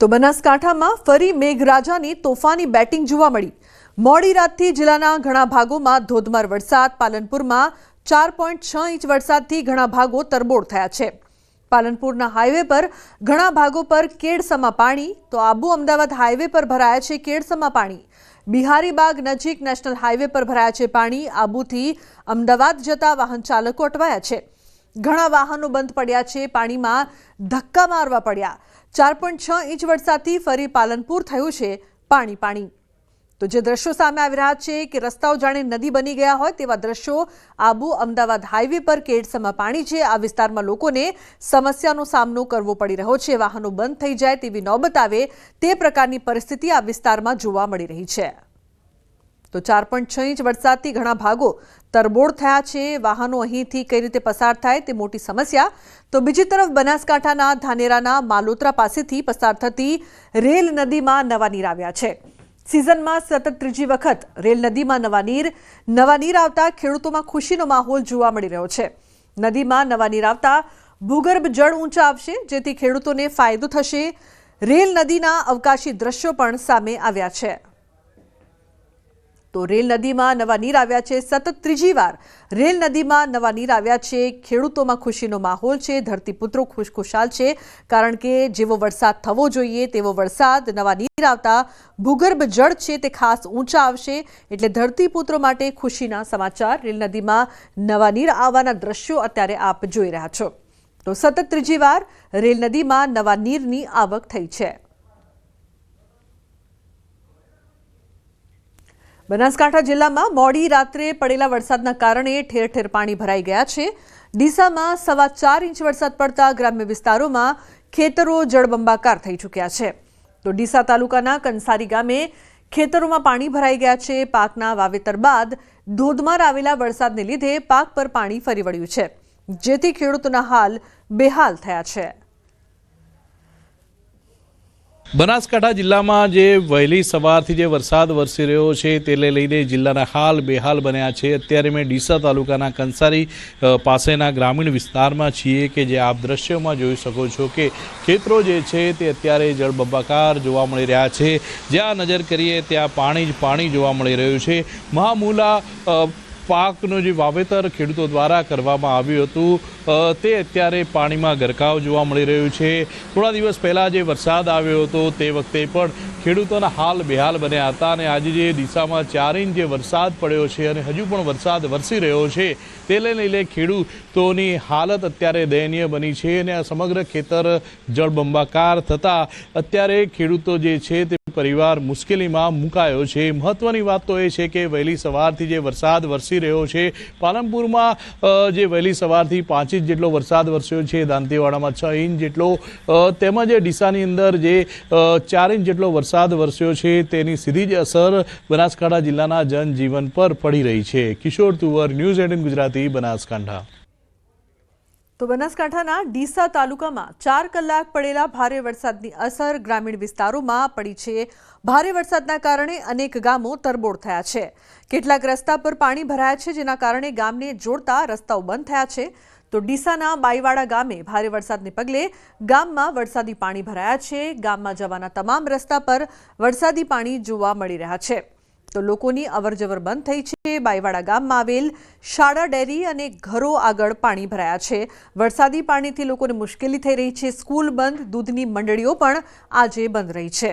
તો બનાસકાંઠામાં ફરી મેઘરાજાની તોફાની બેટિંગ જોવા મળી। મોડી રાતથી જિલ્લાના ઘણા ભાગોમાં ધોધમાર વરસાદ। પાલનપુરમાં 4.6 ઇંચ વરસાદથી ઘણા ભાગો તરબોળ થયા છે। પાલનપુરના હાઈવે પર ઘણા ભાગો પર કેડસમાં પાણી, તો આબુ અમદાવાદ હાઈવે પર ભરાયા છે કેડસમાં પાણી। બિહારીબાગ નજીક નેશનલ હાઈવે પર ભરાયા છે પાણી। આબુથી અમદાવાદ જતા વાહન ચાલકો અટવાયા છે। ઘણા વાહનો બંધ પડ્યા છે, પાણીમાં ધક્કા મારવા પડ્યા। 4.6 ઇંચ વરસાદથી ફરી પાલનપુર થયું છે પાણી પાણી। તો જે દ્રશ્યો સામે આવી રહ્યા છે કે રસ્તાઓ જાણે નદી બની ગયા હોય તેવા દ્રશ્યો આબુ અમદાવાદ હાઈવે પર કેડસમાં પાણી છે। આ વિસ્તારમાં લોકોને સમસ્યાનો સામનો કરવો પડી રહ્યો છે। વાહનો બંધ થઈ જાય તેવી નોબત આવે તે પ્રકારની પરિસ્થિતિ આ વિસ્તારમાં જોવા મળી રહી છે। તો 4.6 ઇંચ વરસાદથી ઘણા ભાગો તરબોળ થયા છે। વાહનો અહીંથી કઈ રીતે પસાર થાય તે મોટી સમસ્યા। તો બીજી તરફ બનાસકાંઠાના ધાનેરાના માલોત્રા પાસેથી પસાર થતી રેલ નદીમાં નવા નીર આવ્યા છે। સિઝનમાં સતત ત્રીજી વખત રેલ નદીમાં નવા નીર આવતા ખેડૂતોમાં ખુશીનો માહોલ જોવા મળી રહ્યો છે। નદીમાં નવા નીર આવતા ભૂગર્ભ જળ ઊંચા આવશે, જેથી ખેડૂતોને ફાયદો થશે। રેલ નદીના અવકાશી દ્રશ્યો પણ સામે આવ્યા છે। તો રેલ નદીમાં નવા નીર આવ્યા છે। સતત ત્રીજી વાર રેલ નદીમાં નવા નીર આવ્યા છે। ખેડૂતોમાં ખુશીનો માહોલ છે। ધરતીપુત્રો ખુશખુશાલ છે, કારણ કે જેવો વરસાદ થવો જોઈએ તેવો વરસાદ, નવા નીર આવતા ભૂગર્ભ જળ છે તે ખાસ ઊંચા આવશે, એટલે ધરતીપુત્રો માટે ખુશીના સમાચાર। રેલ નદીમાં નવા નીર આવવાના દ્રશ્યો અત્યારે આપ જોઈ રહ્યા છો। તો સતત ત્રીજી વાર રેલ નદીમાં નવા નીરની આવક થઈ છે। બનાસકાંઠા જિલ્લામાં મોડી રાત્રે પડેલા વરસાદના કારણે ઠેર ઠેર પાણી ભરાઈ ગયા છે। ડીસામાં 4.25 ઇંચ વરસાદ પડતા ગ્રામ્ય વિસ્તારોમાં ખેતરો જળબંબાકાર થઈ ચૂક્યા છે। તો ડીસા તાલુકાના કંસારી ગામે ખેતરોમાં પાણી ભરાઈ ગયા છે। પાકના વાવેતર બાદ ધોધમાર આવેલા વરસાદને લીધે પાક પર પાણી ફરી વળ્યું છે, જેથી ખેડૂતોના હાલ બેહાલ થયા છે। બનાસકાંઠા જિલ્લામાં જે વહેલી સવારથી જે વરસાદ વરસી રહ્યો છે તેને લઈને જિલ્લાના હાલ બેહાલ બન્યા છે। અત્યારે મેં ડીસા તાલુકાના કંસારી પાસેના ગ્રામીણ વિસ્તારમાં છીએ કે જે આપ દ્રશ્યોમાં જોઈ શકો છો કે ખેતરો જે છે તે અત્યારે જળબંબાકાર જોવા મળી રહ્યા છે। જ્યાં નજર કરીએ ત્યાં પાણી જ પાણી જોવા મળી રહ્યું છે। મહામૂલા પાકનું જે વાવેતર ખેડૂતો દ્વારા કરવામાં આવ્યું હતું તે અત્યારે પાણીમાં ગરકાવ જોવા મળી રહ્યું છે। થોડા દિવસ પહેલાં જે વરસાદ આવ્યો હતો તે વખતે પણ ખેડૂતોના હાલ બેહાલ બન્યા હતા, અને આજે જે ડીસામાં 4 ઇંચ જે વરસાદ પડ્યો છે અને હજુ પણ વરસાદ વરસી રહ્યો છે તે લઈને ખેડૂતોની હાલત અત્યારે દયનીય બની છે, અને આ સમગ્ર ખેતર જળબંબાકાર થતાં અત્યારે ખેડૂતો જે છે તે પરિવાર મુશ્કેલીમાં મુકાયો છે। મહત્વની વાત તો એ છે કે વહેલી સવારથી જે વરસાદ વરસી રહ્યો છે, પાલનપુરમાં જે વહેલી સવારથી 5 ઇંચ જેટલો વરસાદ વરસ્યો છે, દાંતીવાડામાં 6 ઇંચ જેટલો, તેમજ ડીસાની અંદર જે 4 ઇંચ જેટલો વરસાદ વરસ્યો છે તેની સીધી જ અસર બનાસકાંઠા જિલ્લાના જનજીવન પર પડી રહી છે। કિશોર તુવર, ન્યૂઝ 18 ગુજરાતી, બનાસકાંઠા। તો બનાસકાંઠાના ડીસા તાલુકામાં 4 કલાક પડેલા ભારે વરસાદની અસર ગ્રામીણ વિસ્તારોમાં પડી છે। ભારે વરસાદના કારણે અનેક ગામો તરબોળ થયા છે। કેટલાક રસ્તા પર પાણી ભરાયા છે, જેના કારણે ગામને જોડતા રસ્તાઓ બંધ થયા છે। તો ડીસાના બાઈવાડા ગામે ભારે વરસાદને પગલે ગામમાં વરસાદી પાણી ભરાયા છે। ગામમાં જવાના તમામ રસ્તા પર વરસાદી પાણી જોવા મળી રહ્યા છે। તો લોકોની અવરજવર બંધ થઈ છે। બાઈવાડા ગામમાં આવેલ શાળા, ડેરી અને ઘરો આગળ પાણી ભરાયા છે। વરસાદી પાણીથી લોકોને મુશ્કેલી થઈ રહી છે। સ્કૂલ બંધ, દૂધની મંડળીઓ પણ આજે બંધ રહી છે।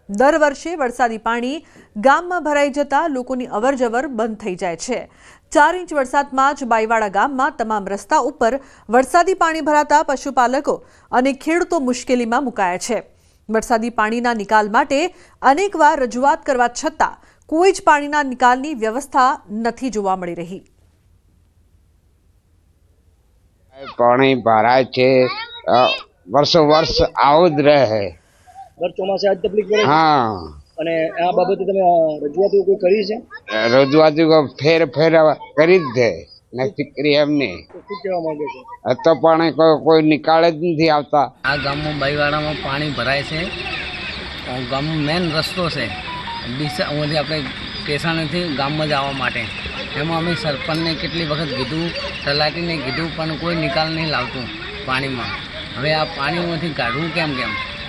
દર વર્ષે વરસાદી પાણી ગામમાં ભરાઈ જતા લોકોની અવરજવર બંધ થઈ જાય છે। 4 ઇંચ વરસાદમાં જ બાઈવાડા ગામમાં તમામ રસ્તા ઉપર વરસાદી પાણી ભરાતા પશુપાલકો અને ખેડૂતો મુશ્કેલીમાં મુકાયા છે। વરસાદી પાણીના નિકાલ માટે અનેકવાર રજૂઆત કરવા છતાં કોઈ જ પાણીના નિકાલની વ્યવસ્થા નથી જોવા મળી રહી। પાણી ભરાય છે, વર્ષો વર્ષ આવું જ રહે। દર ચોમાસે આજ તકલીફ પડે? હા। અને આ બાબતે તમે રજૂઆતો કોઈ કરી છે? રજૂઆતો ફેર કરી જ છે, નથી કરી એમને। શું કહેવા માંગે છે? તો પણ કોઈ નિકાળ જ નથી આવતા। આ ગામમાં બાઈવાડામાં પાણી ભરાય છે। ગામનો મેન રસ્તો છે ડીસા, અહીંથી આપણે સ્ટેશનેથી ગામમાં જવા માટે। એમાં અમે સરપંચને કેટલી વખત કીધું, તલાટીને કીધું, પણ કોઈ નિકાલ નહીં લાવતું પાણીમાં। હવે આ પાણીમાંથી કાઢવું કેમ?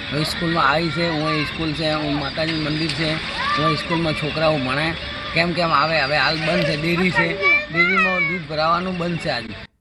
હવે સ્કૂલમાં આવી છે હું સ્કૂલ છે હું માતાજી મંદિર છે હું સ્કૂલમાં છોકરાઓ ભણે કેમ આવે હવે હાલ બંધ છે ડેરી છે ડેરીમાં દૂધ ભરાવાનું બંધ છે આજે